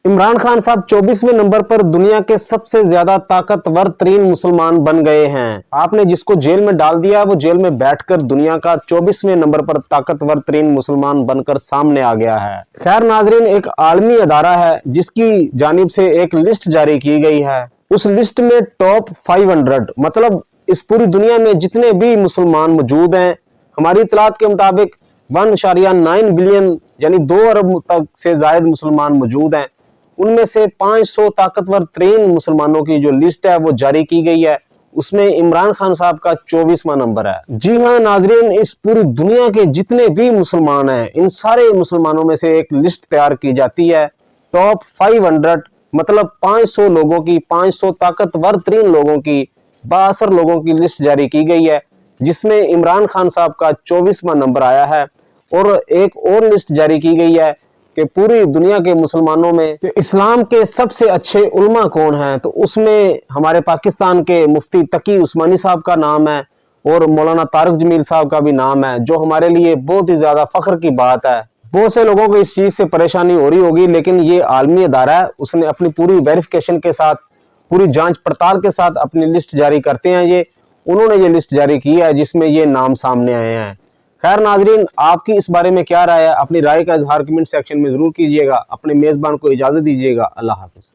इमरान खान साहब 24वें नंबर पर दुनिया के सबसे ज्यादा ताकतवर तरीन मुसलमान बन गए हैं। आपने जिसको जेल में डाल दिया वो जेल में बैठकर दुनिया का 24वें नंबर पर ताकतवर तरीन मुसलमान बनकर सामने आ गया है। खैर नाजरीन, एक आलमी अदारा है जिसकी जानिब से एक लिस्ट जारी की गई है। उस लिस्ट में टॉप 500 मतलब इस पूरी दुनिया में जितने भी मुसलमान मौजूद हैं, हमारी इतलात के मुताबिक 1.9 बिलियन यानी 2 अरब तक से ज्यादा मुसलमान मौजूद हैं। उनमें से 500 ताकतवर तरीन मुसलमानों की जो लिस्ट है वो जारी की गई है। उसमें इमरान खान साहब का 24वां नंबर है। जी हाँ नाजरीन, इस पूरी दुनिया के जितने भी मुसलमान हैं, इन सारे मुसलमानों में से एक लिस्ट तैयार की जाती है। टॉप 500 मतलब 500 लोगों की, 500 ताकतवर तरीन लोगों की, बाअसर लोगों की लिस्ट जारी की गई है, जिसमें इमरान खान साहब का 24वां नंबर आया है। और एक और लिस्ट जारी की गई है कि पूरी दुनिया के मुसलमानों में तो इस्लाम के सबसे अच्छे उलमा कौन हैं, तो उसमें हमारे पाकिस्तान के मुफ्ती तकी उस्मानी साहब का नाम है और मौलाना तारिक जमील साहब का भी नाम है, जो हमारे लिए बहुत ही ज्यादा फख्र की बात है। बहुत से लोगों को इस चीज से परेशानी हो रही होगी, लेकिन ये आलमी अदारा है, उसने अपनी पूरी वेरिफिकेशन के साथ, पूरी जांच पड़ताल के साथ अपनी लिस्ट जारी करते हैं। ये उन्होंने ये लिस्ट जारी की है जिसमें ये नाम सामने आए हैं। खैर नाजरीन, आपकी इस बारे में क्या राय है? अपनी राय का इजहार कमेंट सेक्शन में जरूर कीजिएगा। अपने मेजबान को इजाजत दीजिएगा। अल्लाह हाफिज।